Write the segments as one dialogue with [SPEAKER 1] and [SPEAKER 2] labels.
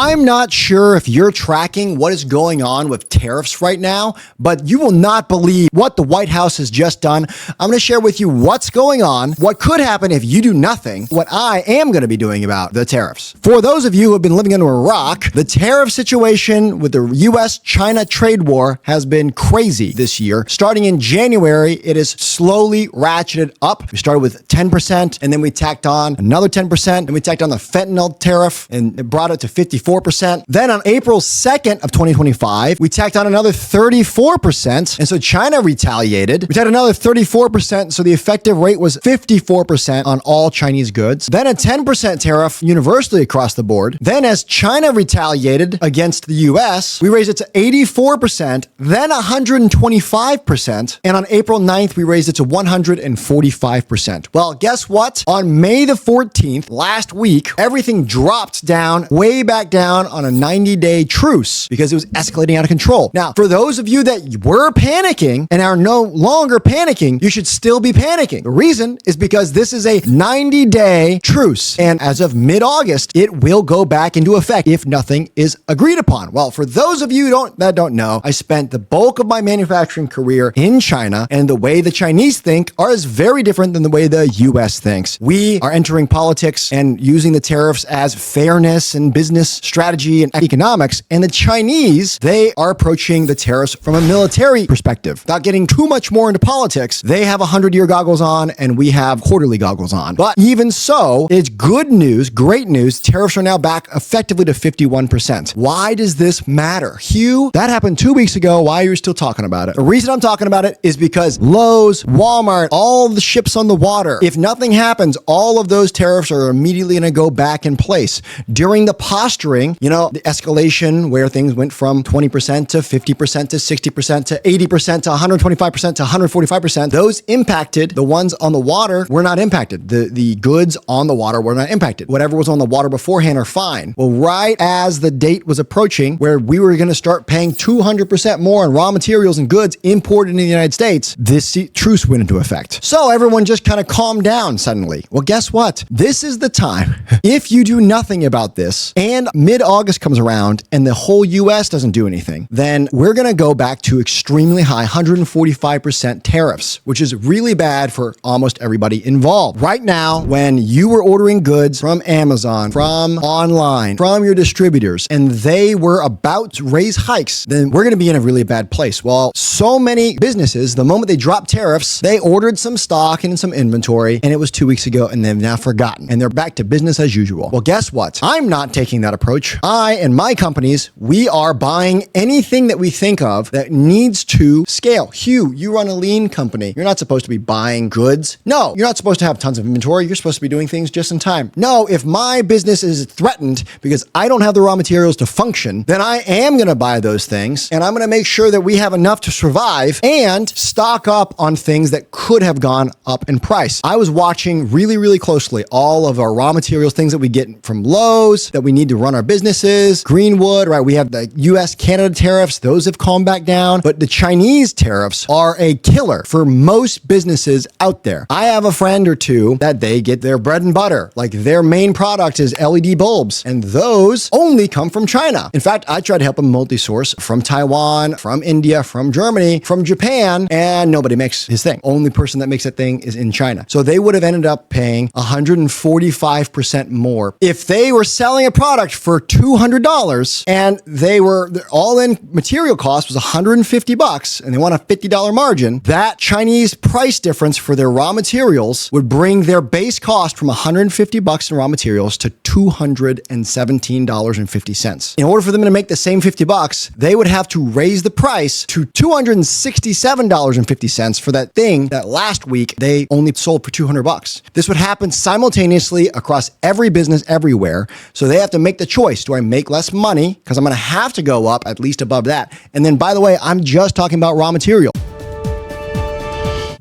[SPEAKER 1] I'm not sure if you're tracking what is going on with tariffs right now, but you will not believe what the White House has just done. I'm going to share with you what's going on, what could happen if you do nothing, what I am going to be doing about the tariffs. For those of you who have been living under a rock, the tariff situation with the US-China trade war has been crazy this year. Starting in January, it is slowly ratcheted up. We started with 10%, and then we tacked on another 10%, and we tacked on the fentanyl tariff, and it brought it to 54%. Then on April 2nd of 2025, we tacked on another 34%. And so China retaliated. We tacked another 34%. So the effective rate was 54% on all Chinese goods. Then a 10% tariff universally across the board. Then as China retaliated against the US, we raised it to 84%, then 125%. And on April 9th, we raised it to 145%. Well, guess what? On May the 14th, last week, everything dropped down, way back down on a 90-day truce because it was escalating out of control. Now, for those of you that were panicking and are no longer panicking, you should still be panicking. The reason is because this is a 90-day truce. And as of mid-August, it will go back into effect if nothing is agreed upon. Well, for those of you that don't know, I spent the bulk of my manufacturing career in China, and the way the Chinese think is very different than the way the US thinks. We are entering politics and using the tariffs as fairness and business strategy and economics, and the Chinese, they are approaching the tariffs from a military perspective. Without getting too much more into politics, they have 100-year goggles on and we have quarterly goggles on. But even so, it's good news, great news. Tariffs are now back effectively to 51%. Why does this matter? Hugh, that happened 2 weeks ago. Why are you still talking about it? The reason I'm talking about it is because Lowe's, Walmart, all the ships on the water, if nothing happens, all of those tariffs are immediately going to go back in place. During the posturing, the escalation where things went from 20% to 50% to 60% to 80% to 125% to 145%, those impacted. The ones on the water were not impacted. The goods on the water were not impacted. Whatever was on the water beforehand are fine. Well, right as the date was approaching where we were going to start paying 200% more on raw materials and goods imported into the United States, this truce went into effect. So everyone just kind of calmed down suddenly. Well, guess what? This is the time. If you do nothing about this and mid-August comes around and the whole US doesn't do anything, then we're going to go back to extremely high 145% tariffs, which is really bad for almost everybody involved. Right now, when you were ordering goods from Amazon, from online, from your distributors, and they were about to raise hikes, then we're going to be in a really bad place. Well, so many businesses, the moment they dropped tariffs, they ordered some stock and some inventory, and it was 2 weeks ago, and they've now forgotten, and they're back to business as usual. Well, guess what? I'm not taking that approach. I and my companies, we are buying anything that we think of that needs to scale. Hugh, you run a lean company. You're not supposed to be buying goods. No, you're not supposed to have tons of inventory. You're supposed to be doing things just in time. No, if my business is threatened because I don't have the raw materials to function, then I am going to buy those things, and I'm going to make sure that we have enough to survive and stock up on things that could have gone up in price. I was watching really, really closely all of our raw materials, things that we get from Lowe's that we need to run our businesses. Greenwood, right? We have the US-Canada tariffs. Those have calmed back down. But the Chinese tariffs are a killer for most businesses out there. I have a friend or two that they get their bread and butter. Like their main product is LED bulbs. And those only come from China. In fact, I tried to help them multi-source from Taiwan, from India, from Germany, from Japan, and nobody makes his thing. Only person that makes that thing is in China. So they would have ended up paying 145% more. If they were selling a product for $200 and their all-in material cost was $150 and they want a $50 margin, that Chinese price difference for their raw materials would bring their base cost from $150 in raw materials to $217.50. In order for them to make the same $50, they would have to raise the price to $267.50 for that thing that last week they only sold for $200. This would happen simultaneously across every business everywhere. So they have to make the choice. Do I make less money? Because I'm going to have to go up at least above that. And then, by the way, I'm just talking about raw material.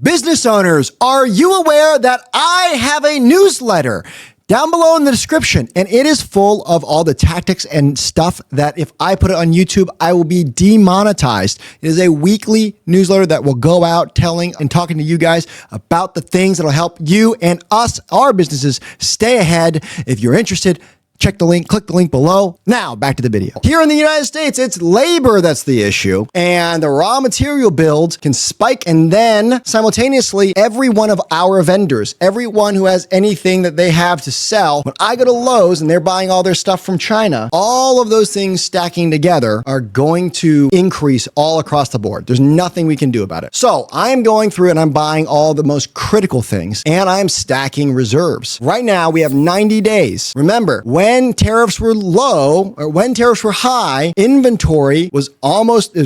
[SPEAKER 1] Business owners, are you aware that I have a newsletter? Down below in the description, and it is full of all the tactics and stuff that if I put it on YouTube, I will be demonetized. It is a weekly newsletter that will go out telling and talking to you guys about the things that will help you and us, our businesses, stay ahead. If you're interested, Check the link, click the link below. Now, back to the video. Here in the United States, it's labor that's the issue, and the raw material build can spike, and then simultaneously, every one of our vendors, everyone who has anything that they have to sell, when I go to Lowe's and they're buying all their stuff from China, all of those things stacking together are going to increase all across the board. There's nothing we can do about it. So I'm going through and I'm buying all the most critical things, and I'm stacking reserves. Right now, we have 90 days. Remember, when tariffs were low or when tariffs were high, inventory was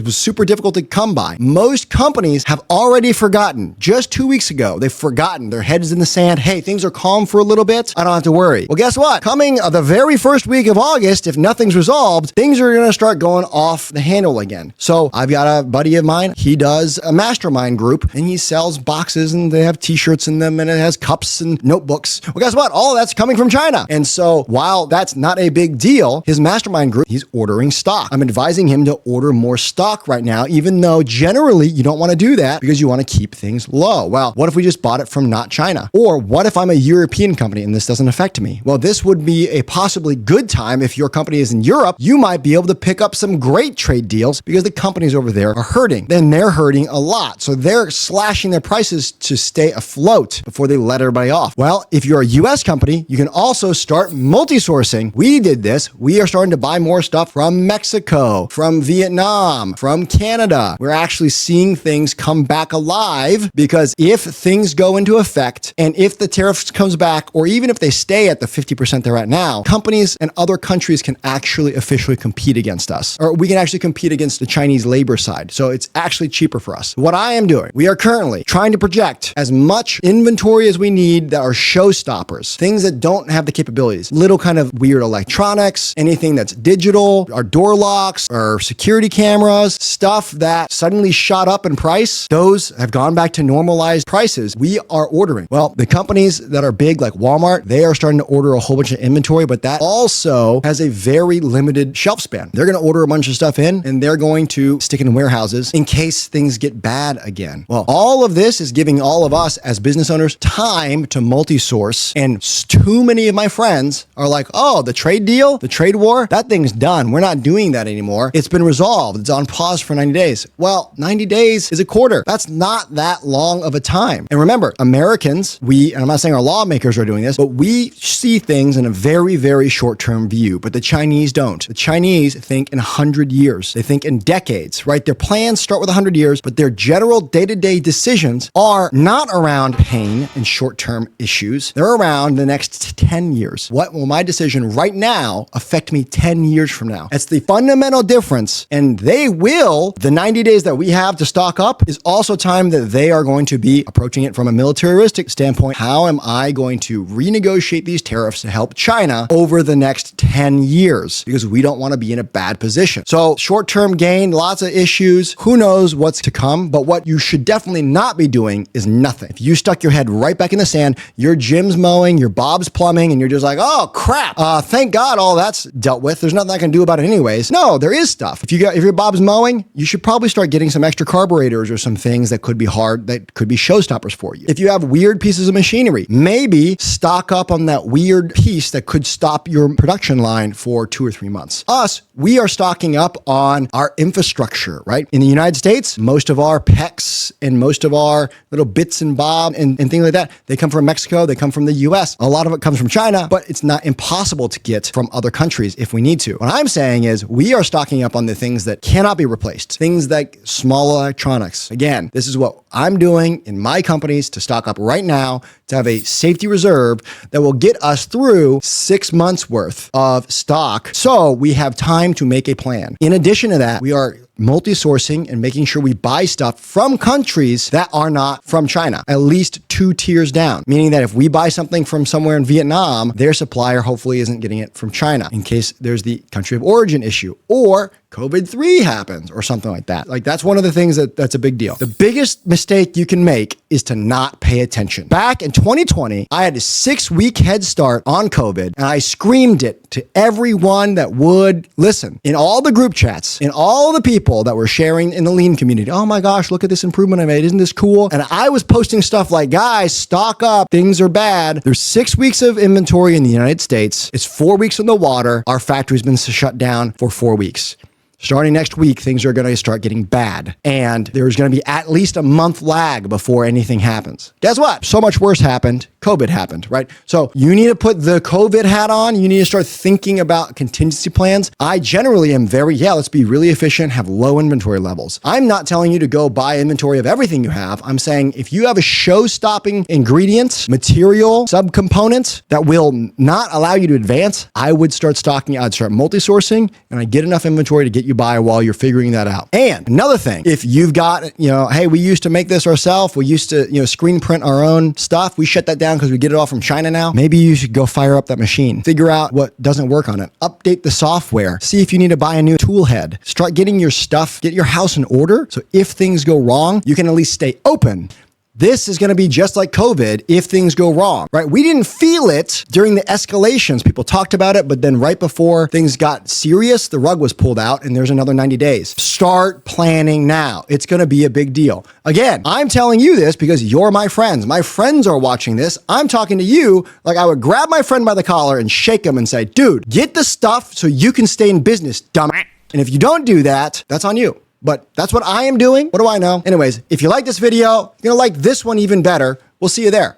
[SPEAKER 1] super difficult to come by. Most companies have already forgotten. Just 2 weeks ago, they've forgotten. Their heads in the sand. Hey, things are calm for a little bit. I don't have to worry. Well, guess what? Coming the very first week of August, if nothing's resolved, things are going to start going off the handle again. So I've got a buddy of mine. He does a mastermind group, and he sells boxes, and they have t-shirts in them, and it has cups and notebooks. Well, guess what? All of that's coming from China. And so while that's not a big deal, his mastermind group, he's ordering stock. I'm advising him to order more stock right now, even though generally you don't want to do that because you want to keep things low. Well, what if we just bought it from not China? Or what if I'm a European company and this doesn't affect me? Well, this would be a possibly good time. If your company is in Europe, you might be able to pick up some great trade deals because the companies over there are hurting. Then they're hurting a lot. So they're slashing their prices to stay afloat before they let everybody off. Well, if you're a US company, you can also start multi-sourcing. We did this. We are starting to buy more stuff from Mexico, from Vietnam, from Canada. We're actually seeing things come back alive because if things go into effect and if the tariffs comes back, or even if they stay at the 50% they're at now, companies and other countries can actually officially compete against us, or we can actually compete against the Chinese labor side. So it's actually cheaper for us. What I am doing, we are currently trying to project as much inventory as we need that are showstoppers, things that don't have the capabilities, little kind of weird electronics, anything that's digital, our door locks, our security cameras, stuff that suddenly shot up in price. Those have gone back to normalized prices. We are ordering. Well, the companies that are big like Walmart, they are starting to order a whole bunch of inventory, but that also has a very limited shelf span. They're going to order a bunch of stuff in and they're going to stick it in warehouses in case things get bad again. Well, all of this is giving all of us as business owners time to multi-source, and too many of my friends are like, oh, the trade deal, the trade war, that thing's done. We're not doing that anymore. It's been resolved. It's on pause for 90 days. Well, 90 days is a quarter. That's not that long of a time. And remember, Americans, and I'm not saying our lawmakers are doing this, but we see things in a very, very short-term view, but the Chinese don't. The Chinese think in 100 years. They think in decades, right? Their plans start with 100 years, but their general day-to-day decisions are not around pain and short-term issues. They're around the next 10 years. What will my decision right now affect me 10 years from now? That's the fundamental difference. And the 90 days that we have to stock up is also time that they are going to be approaching it from a militaristic standpoint. How am I going to renegotiate these tariffs to help China over the next 10 years? Because we don't want to be in a bad position. So short-term gain, lots of issues. Who knows what's to come? But what you should definitely not be doing is nothing. If you stuck your head right back in the sand, your Jim's mowing, your Bob's plumbing, and you're just like, oh crap, thank God all that's dealt with. There's nothing I can do about it anyways. No, there is stuff. If your Bob's mowing, you should probably start getting some extra carburetors or some things that could be hard, that could be showstoppers for you. If you have weird pieces of machinery, maybe stock up on that weird piece that could stop your production line for 2 or 3 months. Us, we are stocking up on our infrastructure, right? In the United States, most of our PECs and most of our little bits and bobs and things like that, they come from Mexico, they come from the US. A lot of it comes from China, but it's not impossible to get from other countries if we need to. What I'm saying is we are stocking up on the things that cannot be replaced, things like small electronics. Again, this is what I'm doing in my companies to stock up right now to have a safety reserve that will get us through 6 months worth of stock. So we have time to make a plan. In addition to that, we are multi-sourcing and making sure we buy stuff from countries that are not from China, at least 2 tiers down, meaning that if we buy something from somewhere in Vietnam, their supplier hopefully isn't getting it from China in case there's the country of origin issue. Or COVID-3 happens or something like that. Like that's one of the things that's a big deal. The biggest mistake you can make is to not pay attention. Back in 2020, I had a 6-week head start on COVID and I screamed it to everyone that would listen in all the group chats, in all the people that were sharing in the lean community. Oh my gosh, look at this improvement I made. Isn't this cool? And I was posting stuff like, guys, stock up. Things are bad. There's 6 weeks of inventory in the United States. It's 4 weeks in the water. Our factory's been shut down for 4 weeks. Starting next week, things are going to start getting bad. And there's going to be at least a month lag before anything happens. Guess what? So much worse happened. COVID happened, right? So you need to put the COVID hat on. You need to start thinking about contingency plans. I generally am let's be really efficient, have low inventory levels. I'm not telling you to go buy inventory of everything you have. I'm saying if you have a show-stopping ingredient, material, subcomponents that will not allow you to advance, I would start stocking. I'd start multi-sourcing and I'd get enough inventory to get you by while you're figuring that out. And another thing, if you've got, hey, we used to make this ourselves. We used to, screen print our own stuff. We shut that down because we get it all from China now. Maybe you should go fire up that machine, figure out what doesn't work on it, update the software, see if you need to buy a new tool head, start getting your stuff, get your house in order. So if things go wrong, you can at least stay open. This is going to be just like COVID if things go wrong, right? We didn't feel it during the escalations. People talked about it, but then right before things got serious, the rug was pulled out and there's another 90 days. Start planning now. It's going to be a big deal. Again, I'm telling you this because you're my friends. My friends are watching this. I'm talking to you like I would grab my friend by the collar and shake him and say, dude, get the stuff so you can stay in business, dumb. And if you don't do that, that's on you. But that's what I am doing. What do I know? Anyways, if you like this video, you're going to like this one even better. We'll see you there.